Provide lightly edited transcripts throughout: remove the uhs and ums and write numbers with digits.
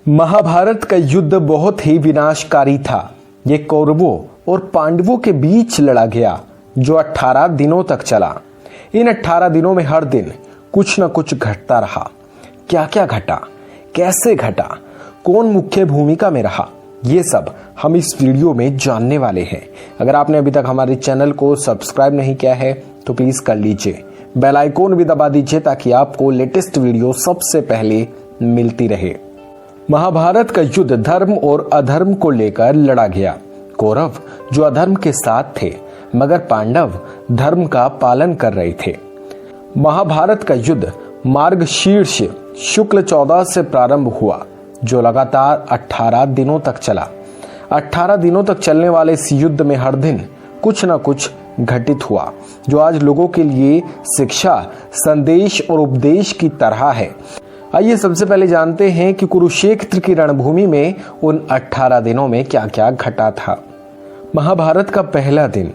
महाभारत का युद्ध बहुत ही विनाशकारी था। ये कौरवों और पांडवों के बीच लड़ा गया जो 18 दिनों तक चला। इन 18 दिनों में हर दिन कुछ न कुछ घटता रहा। क्या क्या घटा, कैसे घटा, कौन मुख्य भूमिका में रहा, ये सब हम इस वीडियो में जानने वाले हैं। अगर आपने अभी तक हमारे चैनल को सब्सक्राइब नहीं किया है तो प्लीज कर लीजिए, बेल आइकॉन भी दबा दीजिए ताकि आपको लेटेस्ट वीडियो सबसे पहले मिलती रहे। महाभारत का युद्ध धर्म और अधर्म को लेकर लड़ा गया। कौरव जो अधर्म के साथ थे मगर पांडव धर्म का पालन कर रहे थे। महाभारत का युद्ध मार्गशीर्ष शुक्ल 14 से प्रारंभ हुआ जो लगातार 18 दिनों तक चला। 18 दिनों तक चलने वाले इस युद्ध में हर दिन कुछ न कुछ घटित हुआ जो आज लोगों के लिए शिक्षा, संदेश और उपदेश की तरह है। आइए सबसे पहले जानते हैं कि कुरुक्षेत्र की रणभूमि में उन 18 दिनों में क्या क्या घटा था। महाभारत का पहला दिन।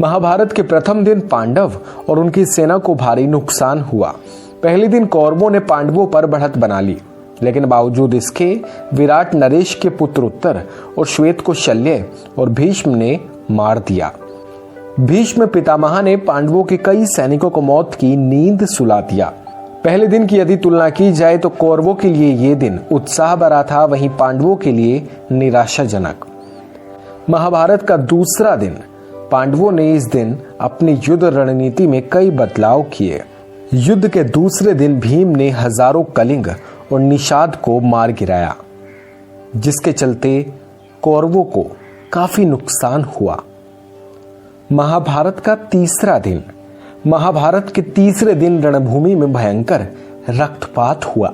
महाभारत के प्रथम दिन पांडव और उनकी सेना को भारी नुकसान हुआ। पहले दिन कौरवों ने पांडवों पर बढ़त बना ली, लेकिन बावजूद इसके विराट नरेश के पुत्र उत्तर और श्वेत को शल्य और भीष्म ने मार दिया। भीष्म पितामह ने पांडवों के कई सैनिकों को मौत की नींद सुला दिया। पहले दिन की यदि तुलना की जाए तो कौरवों के लिए यह दिन उत्साह भरा था, वहीं पांडवों के लिए निराशाजनक। महाभारत का दूसरा दिन। पांडवों ने इस दिन अपनी युद्ध रणनीति में कई बदलाव किए। युद्ध के दूसरे दिन भीम ने हजारों कलिंग और निषाद को मार गिराया, जिसके चलते कौरवों को काफी नुकसान हुआ। महाभारत का तीसरा दिन। महाभारत के तीसरे दिन रणभूमि में भयंकर रक्तपात हुआ।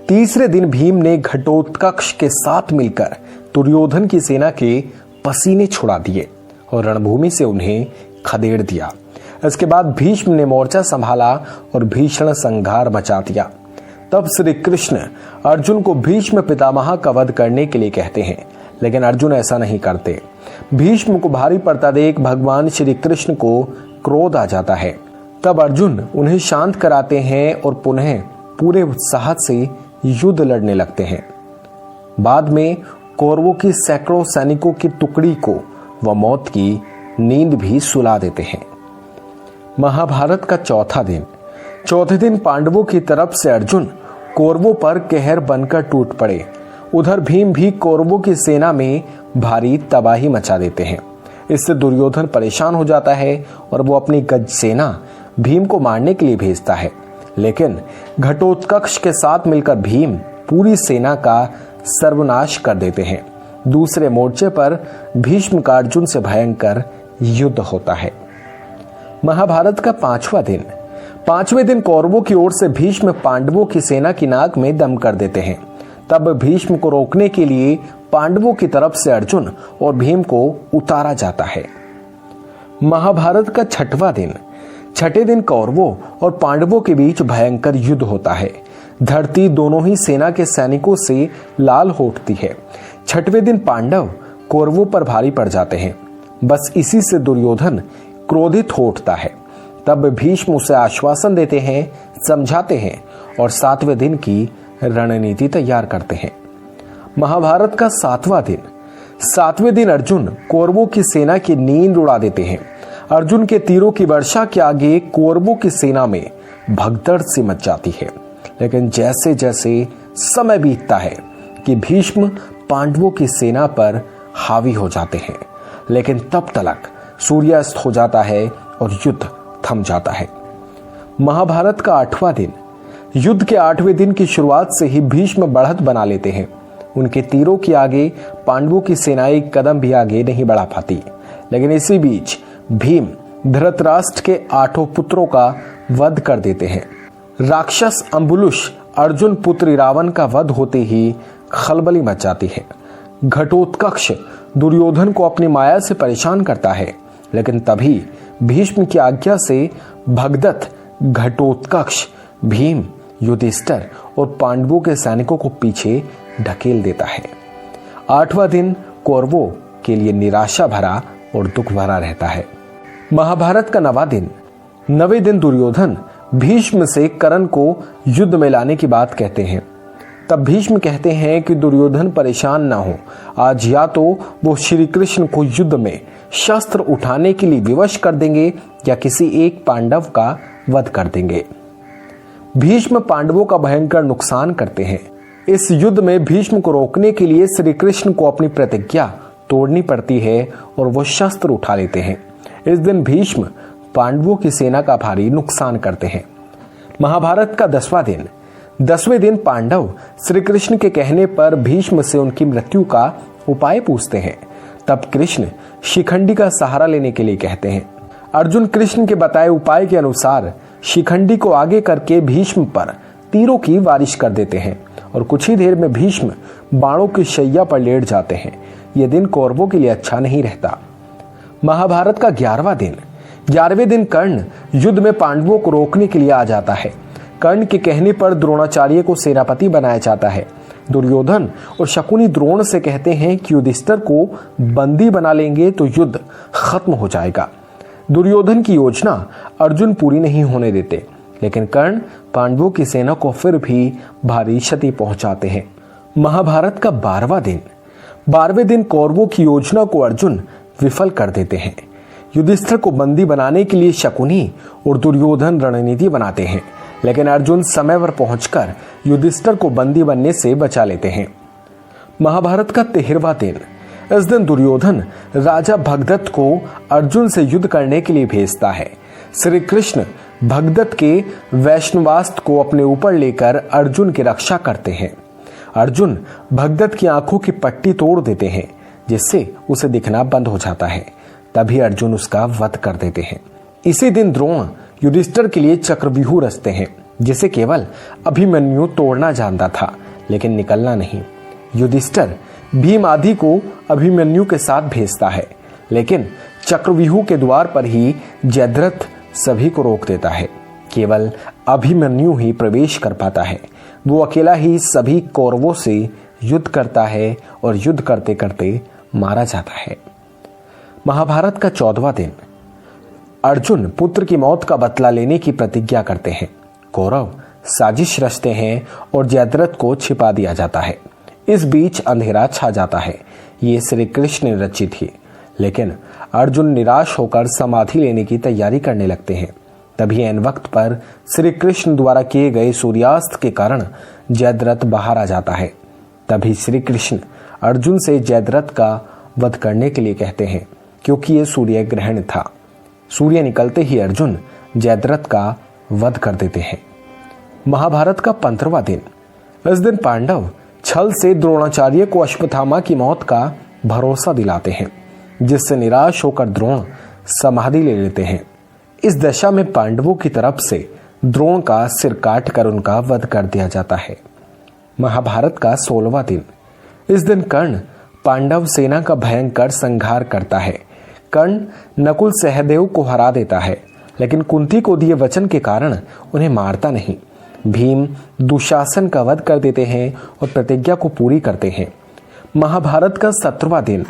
तीसरे दिन भीम ने घटोत्कच के साथ मिलकर दुर्योधन की सेना के पसीने छुड़ा दिए और रणभूमि से उन्हें खदेड़ दिया। इसके बाद भीष्म ने मोर्चा संभाला और भीषण संहार मचा दिया। तब श्री कृष्ण अर्जुन को भीष्म पितामह का वध करने के लिए कहते हैं, लेकिन अर्जुन ऐसा नहीं करते। भीष्म को भारी पड़ता देख भगवान श्री कृष्ण को क्रोध आ जाता है। तब अर्जुन उन्हें शांत कराते हैं और पुनः पूरे उत्साह से युद्ध लड़ने लगते हैं। बाद में कौरवों की सैकड़ों सैनिकों की टुकड़ी को वह मौत की नींद भी सुला देते हैं। महाभारत का चौथा दिन। चौथे दिन पांडवों की तरफ से अर्जुन कौरवों पर कहर बनकर टूट पड़े। उधर भीम भी कौरवों की सेना में भारी तबाही मचा देते हैं। इससे दुर्योधन परेशान हो जाता है और वो अपनी गज सेना भीम को मारने के लिए भेजता है, लेकिन घटोत्कच के साथ मिलकर भीम पूरी सेना का सर्वनाश कर देते हैं। दूसरे मोर्चे पर भीष्म का अर्जुन से भयंकर युद्ध होता है। महाभारत का पांचवा दिन। पांचवें दिन कौरवों की ओर से भीष्म पांडवों की सेना की नाक में दम कर देते हैं। तब भीष्म को रोकने के लिए पांडवों की तरफ से अर्जुन और भीम को उतारा जाता है। महाभारत का छठवां दिन। छठे दिन कौरवों और पांडवों के बीच भयंकर युद्ध होता है। धरती दोनों ही सेना के सैनिकों से लाल हो उठती है। छठवें दिन पांडव कौरवों पर भारी पड़ जाते हैं। बस इसी से दुर्योधन क्रोधित हो उठता है। तब भीष्म उसे आश्वासन देते हैं, समझाते हैं और सातवें दिन की रणनीति तैयार करते हैं। महाभारत का सातवां दिन। सातवें दिन अर्जुन कौरवों की सेना की नींद उड़ा देते हैं। अर्जुन के तीरों की वर्षा के आगे कौरवों की सेना में भगदड़ सी मच जाती है। लेकिन जैसे जैसे समय बीतता है कि भीष्म पांडवों की सेना पर हावी हो जाते हैं, लेकिन तब तक सूर्यास्त हो जाता है और युद्ध थम जाता है। महाभारत का आठवां दिन। युद्ध के आठवें दिन की शुरुआत से ही भीष्म बढ़त बना लेते हैं। उनके तीरों के आगे पांडवों की सेना एक कदम भी आगे नहीं बढ़ा पाती। लेकिन इसी बीच भीम धृतराष्ट्र के 8 पुत्रों का वध कर देते हैं। राक्षस अंबुलुष अर्जुन पुत्र रावण का वध होते ही खलबली मच जाती है। घटोत्कच दुर्योधन को अपनी माया से परेशान करता है, लेकिन तभी भीष्म की आज्ञा से भगदत्त घटोत्कच भीम, युधिष्ठिर और पांडवों के सैनिकों को पीछे ढकेल देता है। आठवां दिन कौरवों के लिए निराशा भरा और दुख भरा रहता है। महाभारत का नवा दिन। नवे दिन दुर्योधन भीष्म से कर्ण को युद्ध में लाने की बात कहते हैं। तब भीष्म कहते हैं कि दुर्योधन परेशान ना हो, आज या तो वो श्री कृष्ण को युद्ध में शस्त्र उठाने के लिए विवश कर देंगे या किसी एक पांडव का वध कर देंगे। भीष्म पांडवों का भयंकर नुकसान करते हैं। इस युद्ध में भीष्म को रोकने के लिए श्री कृष्ण को अपनी प्रतिज्ञा तोड़नी पड़ती है और वो शस्त्र उठा लेते हैं। इस दिन भीष्म पांडवों की सेना का भारी नुकसान करते हैं। महाभारत का 10वें दिन पांडव श्री कृष्ण के कहने पर भीष्म से उनकी मृत्यु का उपाय पूछते हैं। तब कृष्ण शिखंडी का सहारा लेने के लिए कहते हैं। अर्जुन कृष्ण के बताए उपाय के अनुसार शिखंडी को आगे करके भीष्म पर तीरों की बारिश कर देते हैं और कुछ ही देर में भीष्म बाणों की शैया पर लेट जाते हैं। यह दिन कौरवों के लिए अच्छा नहीं रहता। महाभारत का 11वें दिन कर्ण युद्ध में पांडवों को रोकने के लिए आ जाता है। कर्ण के कहने पर द्रोणाचार्य को सेनापति बनाया जाता है। दुर्योधन और शकुनी द्रोण से कहते हैं कि युधिष्ठिर को बंदी बना लेंगे तो युद्ध खत्म हो जाएगा। दुर्योधन की योजना अर्जुन पूरी नहीं होने देते, लेकिन कर्ण पांडवों की सेना को फिर भी भारी क्षति पहुंचाते हैं। महाभारत का 12वें दिन कौरवों की योजना को अर्जुन विफल कर देते हैं। युधिष्ठिर को बंदी बनाने के लिए शकुनी और दुर्योधन रणनीति बनाते हैं, लेकिन अर्जुन समय पर पहुंचकर युधिष्ठिर को बंदी बनने से बचा लेते हैं। महाभारत का 13वां दिन। इस दिन दुर्योधन राजा भगदत्त को अर्जुन से युद्ध करने के लिए भेजता है। श्री कृष्ण भगदत्त के वैष्णवास्त्र को अपने ऊपर लेकर अर्जुन की रक्षा करते हैं। अर्जुन भगदत्त की आंखों की पट्टी तोड़ देते हैं, जिससे उसे दिखना बंद हो जाता है। तभी अर्जुन उसका वध कर देते हैं। इसी दिन द्रोण युधिष्ठिर के लिए चक्रव्यूह रचते हैं, जिसे केवल अभिमन्यु तोड़ना जानता था, लेकिन निकलना नहीं। युधिष्ठिर भीम आदि को अभिमन्यु के साथ भेजता है, लेकिन चक्रव्यूह के द्वार पर ही जयद्रथ सभी को रोक देता है। केवल अभिमन्यु ही प्रवेश कर पाता है। वो अकेला ही सभी कौरवों से युद्ध करता है और युद्ध करते करते मारा जाता है। महाभारत का 14वां दिन। अर्जुन पुत्र की मौत का बदला लेने की प्रतिज्ञा करते हैं। कौरव साजिश रचते हैं और जयद्रथ को छिपा दिया जाता है। इस बीच अंधेरा छा जाता है। ये श्री कृष्ण ने रची थी, लेकिन अर्जुन निराश होकर समाधि लेने की तैयारी करने लगते हैं। तभी ऐन वक्त पर श्री कृष्ण द्वारा किए गए सूर्यास्त के कारण जयद्रथ बाहर आ जाता है। तभी श्री कृष्ण अर्जुन से जयद्रथ का वध करने के लिए कहते हैं, क्योंकि यह सूर्य ग्रहण था। सूर्य निकलते ही अर्जुन जयद्रथ का वध कर देते हैं। महाभारत का 15वां दिन। इस दिन पांडव छल से द्रोणाचार्य को अश्वत्थामा की मौत का भरोसा दिलाते हैं, जिससे निराश होकर द्रोण समाधि ले लेते हैं। इस दशा में पांडवों की तरफ से द्रोण का सिर काटकर उनका वध कर दिया जाता है। महाभारत का 16वां दिन। इस दिन कर्ण पांडव सेना का भयंकर संहार करता है। कर्ण नकुल सहदेव को हरा देता है, लेकिन कुंती को दिए वचन के कारण उन्हें मारता नहीं। भीम दुशासन का वध कर देते हैं और प्रतिज्ञा को पूरी करते हैं। महाभारत का 17वां दिन।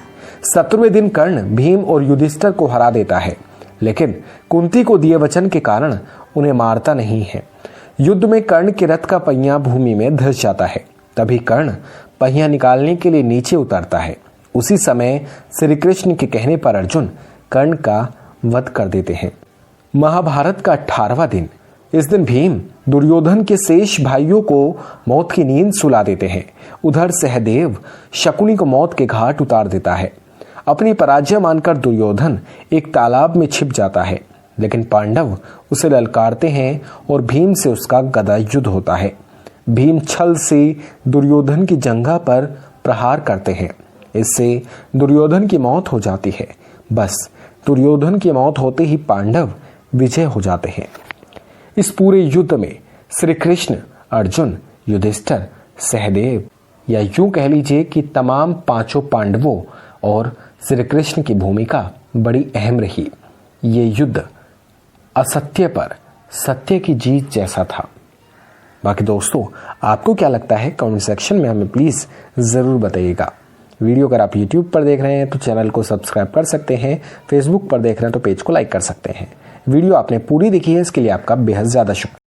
17वें दिन कर्ण भीम और युधिष्ठिर को हरा देता है, लेकिन कुंती को दिए वचन के कारण उन्हें मारता नहीं है। युद्ध में कर्ण के रथ का पहिया भूमि में धंस जाता है। तभी कर्ण पहिया निकालने के लिए नीचे उतरता है। उसी समय श्री कृष्ण के कहने पर अर्जुन कर्ण का वध कर देते हैं। महाभारत का 18वां दिन। इस दिन भीम दुर्योधन के शेष भाइयों को मौत की नींद सुला देते हैं। उधर सहदेव शकुनी को मौत के घाट उतार देता है। अपनी पराजय मानकर दुर्योधन एक तालाब में छिप जाता है, लेकिन पांडव उसे ललकारते हैं और भीम से उसका गदा युद्ध होता है। भीम छल से दुर्योधन की जंघा पर प्रहार करते हैं। इससे दुर्योधन की मौत हो जाती है। बस दुर्योधन की मौत होते ही पांडव विजय हो जाते हैं। इस पूरे युद्ध में श्री कृष्ण, अर्जुन, युधिष्ठिर, सहदेव या यूं कह लीजिए कि तमाम पांचों पांडवों और श्री कृष्ण की भूमिका बड़ी अहम रही। ये युद्ध असत्य पर सत्य की जीत जैसा था। बाकी दोस्तों, आपको क्या लगता है कमेंट सेक्शन में हमें प्लीज जरूर बताइएगा। वीडियो अगर आप YouTube पर देख रहे हैं तो चैनल को सब्सक्राइब कर सकते हैं, फेसबुक पर देख रहे हैं तो पेज को लाइक कर सकते हैं। वीडियो आपने पूरी देखी है, इसके लिए आपका बेहद ज्यादा शुक्रिया।